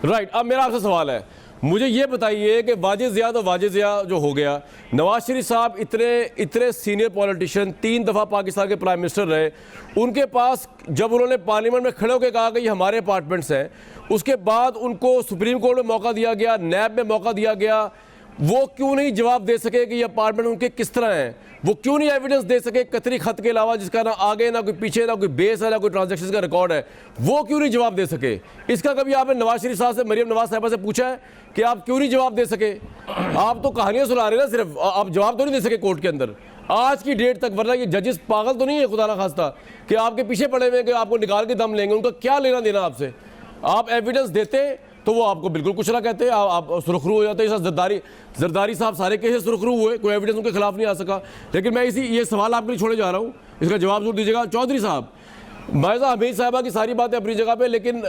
राइट, अब मेरा आपसे सवाल है, मुझे ये बताइए कि वाजिद ज़िया तो वाजिद ज़िया जो हो गया, नवाज शरीफ साहब इतने सीनियर पॉलिटिशियन, 3 दफ़ा पाकिस्तान के प्राइम मिनिस्टर रहे, उनके पास जब उन्होंने पार्लियामेंट में खड़े होकर कहा कि ये हमारे अपार्टमेंट्स हैं, उसके बाद उनको सुप्रीम कोर्ट में मौका दिया गया, नैब में मौका दिया गया, वो क्यों नहीं जवाब दे सके कि ये अपार्टमेंट उनके किस तरह हैं? वो क्यों नहीं एविडेंस दे सके कतरी खत के अलावा, जिसका ना आगे ना कोई पीछे ना कोई बेस है ना कोई ट्रांजैक्शन का रिकॉर्ड है? वो क्यों नहीं जवाब दे सके? इसका कभी आपने नवाज शरीफ साहब से, मरियम नवाज साहिबा से पूछा है कि आप क्यों नहीं जवाब दे सके? आप तो कहानियां सुना रहे ना सिर्फ, आप जवाब तो नहीं दे सके कोर्ट के अंदर आज की डेट तक। वरना ये जजेस पागल तो नहीं है खुदा ना खास्ता कि आपके पीछे पड़े हुए कि आपको निकाल के दम लेंगे? उनका क्या लेना देना आपसे? आप एविडेंस देते तो वो आपको बिल्कुल कुछ ना कहते, आप सुरखरू हो जाते। जरदारी साहब सारे केस सुरखरू हुए, कोई एविडेंस उनके खिलाफ नहीं आ सका। लेकिन मैं ये सवाल आपके लिए छोड़े जा रहा हूँ, इसका जवाब जरूर दीजिएगा। चौधरी साहब, मायजा हमीद साहिबा की सारी बातें अपनी जगह पे, लेकिन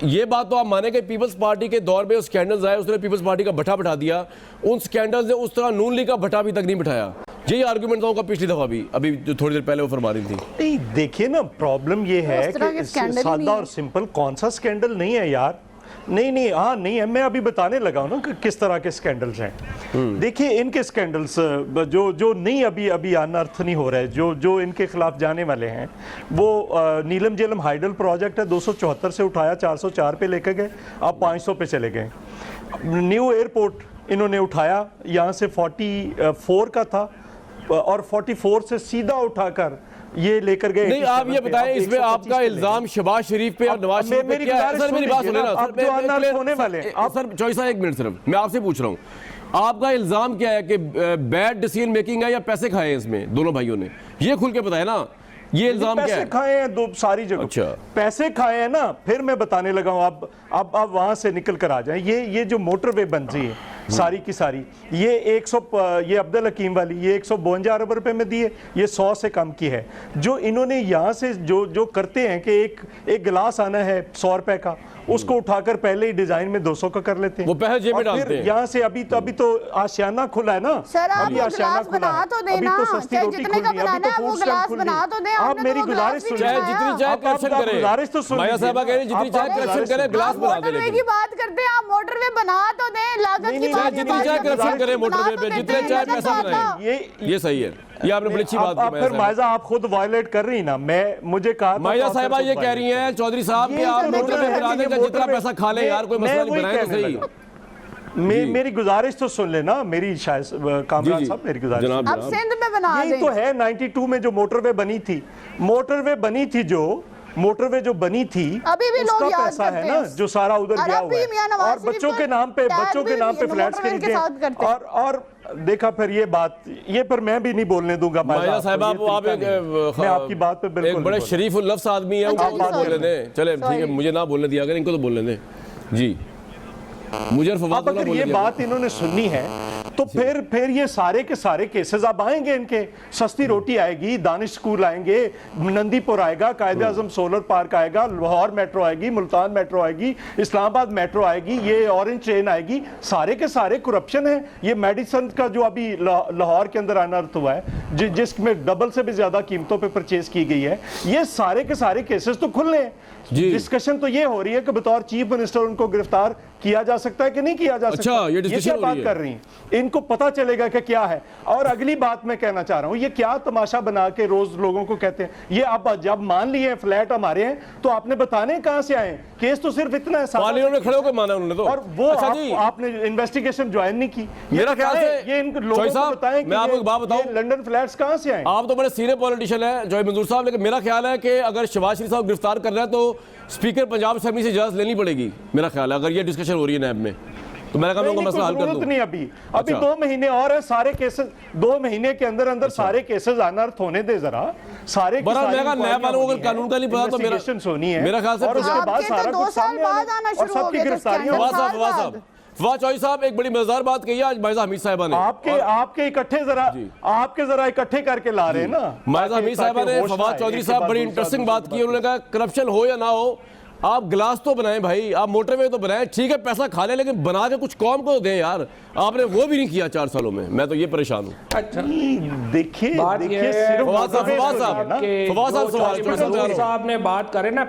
ये बात तो आप माने कि पीपल्स पार्टी के दौर में स्कैंडल्स आए, उसने पीपल्स पार्टी का भट्टा बिठा दिया, उन स्कैंडल्स ने उस तरह नून लीग का भट्टा अभी तक नहीं बिठाया। यही आर्गुमेंट था उनका पिछली दफा भी, अभी जो थोड़ी देर पहले वो फरमा रही थी। नहीं, देखिए ना, प्रॉब्लम ये है कि सादा और सिंपल कौन सा स्कैंडल नहीं है यार? नहीं, हाँ नहीं है, मैं अभी बताने लगा हूं ना कि किस तरह के स्कैंडल्स हैं। देखिए इनके स्कैंडल्स जो नहीं अभी अनर्थ नहीं हो रहा है, जो इनके खिलाफ जाने वाले हैं, वो नीलम जेलम हाइडल प्रोजेक्ट है, 274 से उठाया 404 पे लेकर गए, अब 500 पे चले गए। न्यू एयरपोर्ट इन्होंने उठाया, यहाँ से 44 का था और 44 से सीधा उठाकर ये लेकर गए। नहीं, आप ये बताएं, इसमें आपका इल्जाम शहबाज शरीफ पे और नवाज शरीफ पे क्या है? सर मेरी बात सुनिए ना सर, होने वाले आप सर चौधरी साहब एक मिनट, सिर्फ मैं आपसे पूछ रहा हूँ, आपका इल्जाम क्या है कि बैड डिसीजन मेकिंग है या पैसे खाए हैं इसमें दोनों भाइयों ने? ये खुल के बताए ना, ये इल्जाम क्या है? पैसे खाए हैं दो सारी जगह। अच्छा, पैसे खाए हैं ना, फिर मैं बताने लगा हूं। अब वहां से निकल कर आ जाए। ये जो मोटरवे बन रही है सारी की सारी, ये ये अब्दुल हकीम वाली, ये 152 अरब रुपए में दी है, ये 100 से कम की है। जो इन्होंने यहाँ से जो करते हैं कि एक गिलास आना है 100 रुपए का, उसको उठाकर पहले ही डिजाइन में 200 का कर लेते हैं, वो पहले जेब में डालते हैं। यहाँ से अभी तो आशियाना खुला है ना सर, आप अभी आशियाना खुला है, तो अभी तो सस्ती रोटी खुल रही है, अभी तो फूड स्टैम्प खुल रही है। आप मेरी गुजारिश सुनिए, जितनी चाहे करप्शन करे, गुजारिश तो सुनिए, माया साहबा कह रही जितनी चाहे करप्शन करे, गिलास बना दे। मोटरवे की बात करते हैं आप, मोटरवे बना तो दें, लागत की बात, जितनी चाहे करप्शन करे मोटरवे पे, जितने चाहे पैसा बनाए, ये सही है। ये आपने बड़ी अच्छी बात की। फिर मायजा आप खुद वायलेट कर रही ना, मुझे कहा माया साहिबा ये कह रही हैं चौधरी साहब कि आप मोटरवे बना दें, जितना पैसा खा ले यार, कोई मसला नहीं, बनाए तो सही। मेरी गुजारिश तो सुन लेना, मेरी शायद कामरान साहब, मेरी गुजारिश अब सिंध में बना दें। यही तो है 92 में जो मोटरवे बनी थी, मोटरवे जो बनी थी, अभी भी उसका लोग याद पैसा करते है ना जो सारा उधर गया हुआ है, और बच्चों के नाम पे फ्लैट्स खरीदे, और देखा फिर ये पर मैं भी नहीं बोलने दूंगा। माया साहिबा, आप मैं आपकी बात पे बिल्कुल एक बड़े शरीफ लफ्ज़ आदमी है, उनको बात बोलने दें। चले ठीक है, मुझे ना बोलने दिया, अगर इनको तो बोलने दें जी। मुझे अगर ये बात इन्होंने सुननी है तो फिर ये सारे के सारे केसेस अब आएंगे इनके। सस्ती रोटी आएगी, दानिश स्कूल आएंगे, नंदीपुर आएगा, कायदे आजम सोलर पार्क आएगा, लाहौर मेट्रो आएगी, मुल्तान मेट्रो आएगी, इस्लामाबाद मेट्रो आएगी, ये ऑरेंज ट्रेन आएगी। सारे के सारे करप्शन है। ये मेडिसिन का जो अभी लाहौर के अंदर अनर्थ हुआ है, जिसमें डबल से भी ज्यादा कीमतों पे परचेज की गई है, ये सारे के सारे केसेस तो खुले हैं। डिस्कशन तो ये हो रही है कि बतौर चीफ मिनिस्टर उनको गिरफ्तार किया जा सकता है कि नहीं किया जा सकता। अच्छा, ये क्या बात कर रही हैं? इनको पता चलेगा कि क्या है। और अगली बात मैं कहना चाह रहा हूं, ये क्या तमाशा बना के रोज लोगों को कहते हैं। ये अब जब मान लिए फ्लैट हमारे हैं तो आपने बताने कहां से आए? केस तो सिर्फ इतना है, में खड़े होकर माना उन्होंने तो। और वो आपने इन्वेस्टिगेशन ज्वाइन नहीं की। मेरा ख्याल से ये इन लोगों को बताएं, मैं आपको एक बात बताऊं, लंदन फ्लैट्स कहां से आए? आप तो बड़े सीनियर पॉलिटिशियन है जॉय मंजूर साहब, लेकिन मेरा ख्याल है कि अगर शहबाज शरीफ साहब गिरफ्तार कर रहे हैं तो स्पीकर पंजाब असेंबली से इजाजत लेनी पड़ेगी। मेरा ख्याल है अगर ये डिस्कशन हो रही है नैब में तो मैंने कहा मैं मसला हल कर दूं। नहीं, अभी 2 महीने और है, सारे केसेस 2 महीने के अंदर सारे केसेस अनर्थ होने दे जरा। सारे नैब वालों को अगर कानून का नहीं पता तो मेरा ख्याल से और उसके बाद सारा कुछ सामने आना और सबकी गिरफ्तारियां। फवाद चौधरी साहब एक बड़ी मजेदार बात कही है आज मायजा हमीद साहिबा ने। आपके इकट्ठे जरा इकट्ठे करके ला रहे हैं ना। मायजा हमीद साहिबा ने फवाद चौधरी साहब बड़ी इंटरेस्टिंग बात की। उन्होंने कहा करप्शन हो या ना हो, आप गिलास तो बनाएं भाई, आप मोटरवे तो बनाएं, ठीक है पैसा खा ले लेकिन बना के कुछ कौम को दें यार। आपने वो भी नहीं किया 4 सालों में। मैं तो ये परेशान हूँ। अच्छा देखिए फवाद साहब ने बात करें ना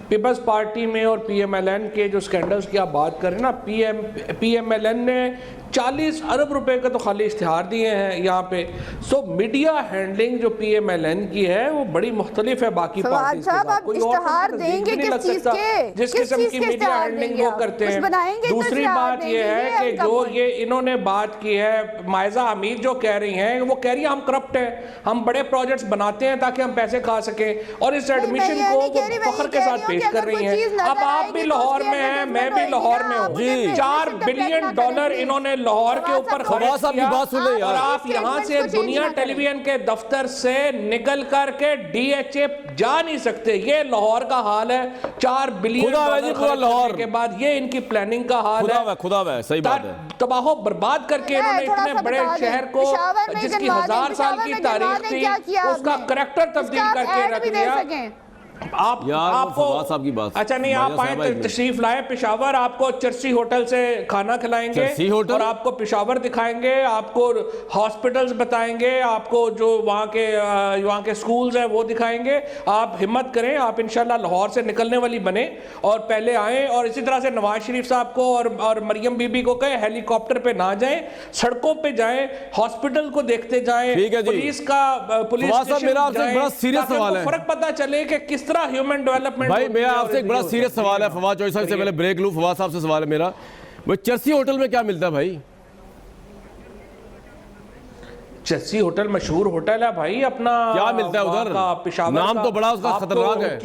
पीपल्स पार्टी में और पीएमएलएन के जो स्कैंडल्स की आप बात करें ना, पीएमएलएन ने 40 अरब रुपए का तो खाली इश्तिहार दिए हैं यहाँ पे। सो मीडिया हैंडलिंग जो पीएमएलएन की है वो बड़ी मुख्तलिफ है बाकी पार्टी से। कोई और देंगे किस चीज के, जिस किस्म की मीडिया हैंडलिंग वो करते हैं। दूसरी बात ये है कि जो ये इन्होंने बात की है मायजा हमीद जो कह रही हैं, वो कह रही है हम करप्ट हैं, हम बड़े प्रोजेक्ट्स बनाते हैं ताकि हम पैसे खा सकें, और इस एडमिशन को फख्र के साथ पेश कर रही हैं। अब आप भी लाहौर में हैं, मैं भी लाहौर में हूँ। $4 बिलियन इन्होंने लाहौर के ऊपर खर्च किया, और आप यहाँ से दुनिया टेलीविजन के दफ्तर से निकल करके DHA जा नहीं सकते। ये लाहौर का हाल है। $4 बिलियन लाहौर के बाद ये इनकी प्लानिंग का हाल है। खुदा सही बात है। तबाहो बर्बाद करके इन्होंने इतने बड़े शहर को जिसकी 1000 साल की तारीख थी उसका करैक्टर तब्दील करके रख दिया। आपको साहब की बात, अच्छा नहीं, आप आए तशरीफ लाए पेशावर, आपको चर्सी होटल से खाना खिलाएंगे और आपको पेशावर दिखाएंगे, आपको हॉस्पिटल्स बताएंगे, आपको जो वहाँ के स्कूल्स हैं वो दिखाएंगे। आप हिम्मत करें, आप इंशाल्लाह लाहौर से निकलने वाली बने और पहले आएँ। और इसी तरह से नवाज शरीफ साहब को और मरियम बीबी को कहे हेलीकॉप्टर पे ना जाएं, सड़कों पे जाएं, हॉस्पिटल को देखते जाएं, पुलिस बड़ा सीरियस सवाल है, फर्क पता चले कि किस तरह ह्यूमन डेवलपमेंट। भाई मेरा आपसे एक बड़ा सीरियस सवाल है फवाद चौधरी साहब से पहले ब्रेक लूं। फवाद साहब से सवाल है मेरा, वो चर्सी होटल में क्या मिलता है भाई? चर्सी होटल मशहूर होटल है भाई अपना। क्या मिलता है उधर? नाम तो बड़ा उसका खतरनाक है।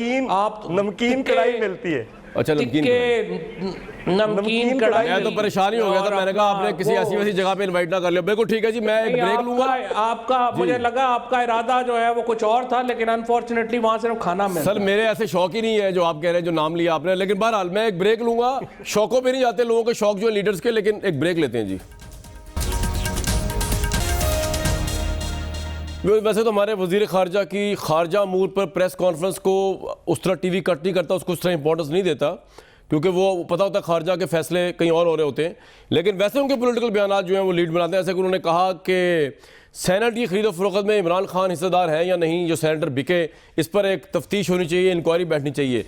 नमकीन कढ़ाई मिलती है। अच्छा नमकीन कढ़ाई। मैं तो परेशानी हो गया था, मैंने कहा आपने किसी ऐसी वैसी जगह पे इनवाइट ना कर लिया। बिल्कुल ठीक है जी, मैं एक ब्रेक लूंगा। आपका मुझे लगा आपका इरादा जो है वो कुछ और था, लेकिन अनफॉर्चुनेटली वहां से खाना मिला। सर मेरे ऐसे शौक ही नहीं है जो आप कह रहे हैं, जो नाम लिया आपने। लेकिन बहरहाल मैं एक ब्रेक लूंगा। शौकों पे नहीं जाते लोगों के शौक जो है लीडर्स के, लेकिन एक ब्रेक लेते हैं जी। वैसे तो हमारे वजीर खारजा की खारजा अमूर पर प्रेस कॉन्फ्रेंस को उस तरह टीवी कट नहीं करता, उसको उस तरह इंपॉर्टेंस नहीं देता, क्योंकि वो पता होता है खारजा के फैसले कहीं और हो रहे होते हैं। लेकिन वैसे उनके पॉलिटिकल बयान जो हैं वो लीड बनाते हैं। ऐसे कि उन्होंने कहा कि सेनेट की खरीदो फरोख्त में इमरान खान हिस्सेदार है या नहीं, जो सेनेटर बिके, इस पर एक तफ्तीश होनी चाहिए, इंक्वायरी बैठनी चाहिए।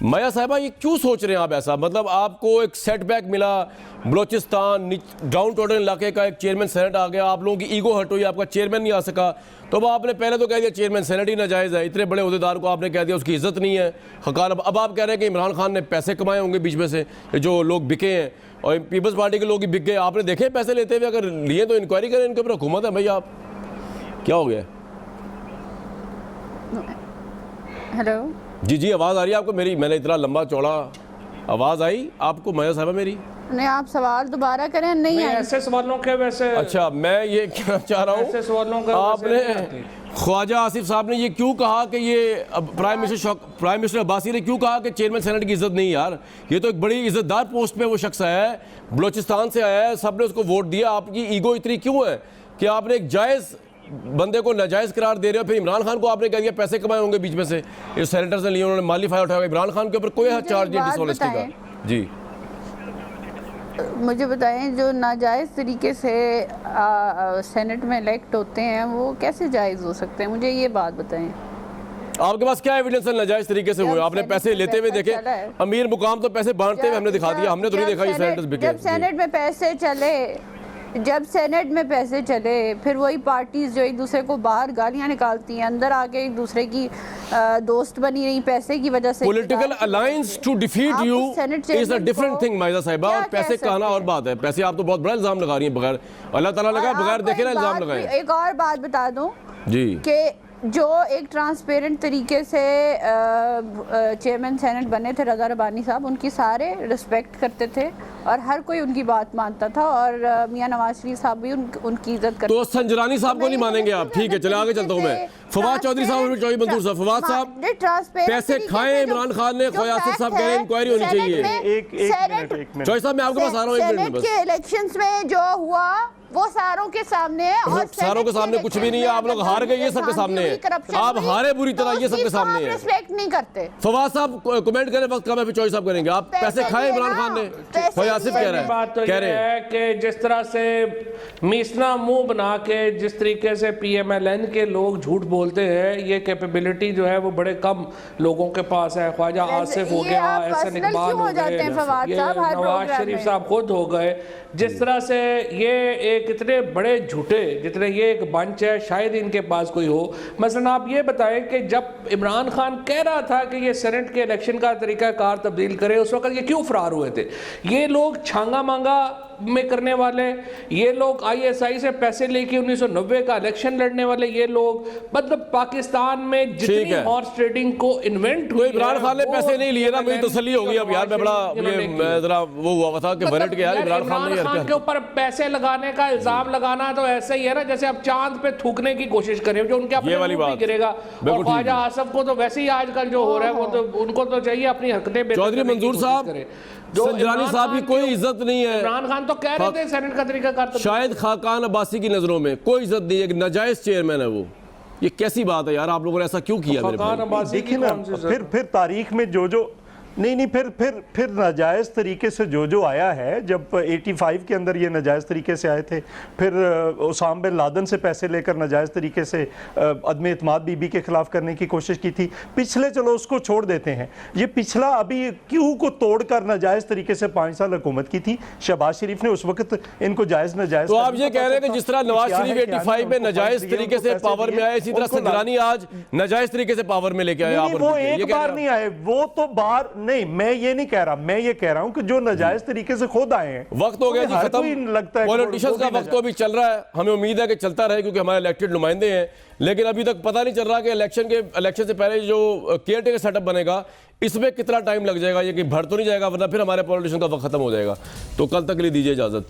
माया साहिबा ये क्यों सोच रहे हैं आप ऐसा? मतलब आपको एक सेटबैक मिला, बलोचिस्तान डाउन टाउन इलाके का एक चेयरमैन सेनेट आ गया, आप लोगों की ईगो हट हुई, आपका चेयरमैन नहीं आ सका, तो अब आपने पहले तो कह दिया चेयरमैन सेनेट ही नाजायज़ है, इतने बड़े अहदेदार को आपने कह दिया उसकी इज्जत नहीं है, हकार। अब आप कह रहे हैं कि इमरान खान ने पैसे कमाए होंगे बीच में से, जो लोग बिके हैं, और पीपल्स पार्टी के लोग ही बिक गए। आपने देखे पैसे लेते हुए? अगर लिए तो इंक्वायरी करें इनके ऊपर। हुकूमत है भाई, आप क्या हो गया? हेलो जी आवाज़ आ रही है आपको मेरी? मैंने इतना लंबा चौड़ा आवाज़ आई आपको माया साहिबा मेरी? नहीं, आप सवाल दोबारा करें। नहीं ऐसे सवालों के वैसे। अच्छा मैं ये कहना चाह रहा हूँ, ऐसे सवालों का आपने ख्वाजा आसिफ साहब ने ये क्यों कहा कि ये प्राइम मिनिस्टर अब्बासी ने क्यों कहा कि चेयरमैन सेनेट की इज्जत नहीं? यार ये तो एक बड़ी इज्जतदार पोस्ट पे वो शख्स है, बलोचिस्तान से आया है, सब ने उसको वोट दिया। आपकी ईगो इतनी क्यों है कि आपने एक जायज़ बंदे को नाजायज़ करार दे रहे हो? फिर इमरान खान को आपने कह दिया पैसे कमाए होंगे बीच में से, ये सेनेटर्स ने लिए, उन्होंने माली फायदा उठाया। इमरान खान के ऊपर कोई चार्ज नहीं डिसऑनेस्टी का। जी मुझे बताएं, जो नाजायज़ तरीके से सेनेट में इलेक्ट होते हैं वो कैसे जायज़ हो सकते हैं? मुझे ये बात बताएं। आपके पास क्या एविडेंस है नाजायज़ तरीके से हुए? आपने पैसे लेते हुए देखे? अमीर मुकाम तो पैसे बांटते हुए हमने दिखा दिया, हमने तो नहीं देखा ये सेनेटर्स बिके। जब सेनेट में पैसे चले, फिर वही पार्टीज जो एक दूसरे को बाहर गालियां निकालती हैं, अंदर आके एक दूसरे की दोस्त बनी रही पैसे की वजह से। Political alliance to defeat you is a different thing मायजा साहिबा, और पैसे कहना और बात है। पैसे आप तो बहुत बड़ा इल्जाम लगा रही हैं, बगैर अल्लाह ताला लगा, बगैर देखे ना इल्जाम लगाएं। एक और बात बता दूं जी कि जो एक ट्रांसपेरेंट तरीके से चेयरमैन सेनेट बने थे रज़ा रब्बानी साहब, उनकी सारे रिस्पेक्ट करते थे और हर कोई उनकी बात मानता था, और मियां नवाज शरीफ साहब भी उनकी इज्जत करते। तो संजरानी साहब को नहीं मानेंगे आप? ठीक है, चले आगे चलता हूँ मैं। फवाद चौधरी साहब और चौधरी मंसूर साहब। फवाद साहब, पैसे खाए इमरान खान ने, ख्वाजा आसिफ साहब कह रहे हैं इंक्वायरी होनी चाहिए। एक मिनट चौधरी साहब मैं आपके पास आ रहा हूँ, एक मिनट में बस। के इलेक्शंस में जो हुआ वो सारों के सामने है, और सारों के सामने कुछ भी नहीं है। आप लोग हार गए, ये सबके सामने है। आप हारे बुरी तरह, ये सबके सामने है। रिस्पेक्ट नहीं करते। फवाद साहब कमेंट करें, वक्त कम है, फिर चौधरी साहब करेंगे। आप पैसे खाए इमरान खान ने? ख्वाजा आसिफ कह रहे हैं, बात तो कह ये रहे हैं है कि जिस तरह से मीसना मुंह बना के जिस तरीके से PMLN के लोग झूठ बोलते हैं, ये कैपेबिलिटी जो है वो बड़े कम लोगों के पास है। ख्वाजा आसिफ हो गया, एहसन इकबाल हो गए, ये नवाज शरीफ साहब खुद हो गए। जिस तरह से ये एक इतने बड़े झूठे, जितने ये एक बंच है, शायद इनके पास कोई हो। मसलन आप ये बताएं कि जब इमरान खान कह रहा था कि ये सेनेट के इलेक्शन का तरीकाकार तब्दील करे, उस वक्त ये क्यों फरार हुए थे? ये लोग छांगा मांगा में करने वाले, ये लोग ISI से पैसे लेके 1990 का इलेक्शन लड़ने वाले, ये लोग मतलब पाकिस्तान में जितनी हॉर्स ट्रेडिंग को इन्वेंट हुई, इमरान खान ने पैसे नहीं लिए ना, मुझे तसल्ली हो गई अब यार। मैं बड़ा जरा वो हुआ था कि बरट के यार इमरान खान के ऊपर पैसे लगाने का इल्जाम लगाना तो ऐसा ही है ना जैसे आप चांद पे थूकने की कोशिश करें, जो उनके अपने मुंह पे गिरेगा। और ख्वाजा आसिफ को तो वैसे ही आजकल जो हो रहा है वो तो उनको तो चाहिए अपनी हरकतें। चौधरी मंसूर साहब, संजरानी साहब की कोई इज्जत नहीं है। इमरान खान तो कह रहे थे सेनेट का तरीकाकार तो शायद खाकान अब्बासी की नजरों में कोई इज्जत नहीं है, नाजायज चेयरमैन है वो। ये कैसी बात है यार, आप लोगों ने ऐसा क्यों किया? मेरे भाई देखिए ना, फिर तारीख में जो नहीं फिर नाजायज़ तरीके से जो आया है, जब 85 के अंदर ये नाजायज़ तरीके से आए थे, फिर उसामा बिन लादेन से पैसे लेकर नाजायज़ तरीके से अदम एतमाद बीबी के खिलाफ करने की कोशिश की थी। पिछले चलो उसको छोड़ देते हैं, ये पिछला अभी क्यू को तोड़कर नाजायज़ तरीके से 5 साल हुकूमत की थी। शहबाज शरीफ ने उस वक्त इनको जायज़ नाजायज़। तो आप ये कह रहे हैं कि जिस तरह नवाज शरीफ 85 में नाजायज़ तरीके से पावर में आए, इसी तरह संजरानी आज नाजायज़ तरीके से पावर में लेके आए। वो एक बार नहीं आए, वो तो बार नहीं, मैं ये नहीं कह रहा, मैं ये कह रहा हूं कि जो नाजायज तरीके से खुद आए हैं। वक्त हो गया जी खत्म, लगता है पॉलिटिशियंस का वक्त तो अभी चल रहा है, हमें उम्मीद है कि चलता रहे क्योंकि हमारे इलेक्टेड नुमाइंदे हैं। लेकिन अभी तक पता नहीं चल रहा कि इलेक्शन से पहले जो केयर टेकर सेटअप बनेगा इसमें कितना टाइम लग जाएगा, ये कि भर तो नहीं जाएगा, वरना फिर हमारे पॉलिटिशियन का वक्त खत्म हो जाएगा। तो कल तक के लिए दीजिए इजाजत।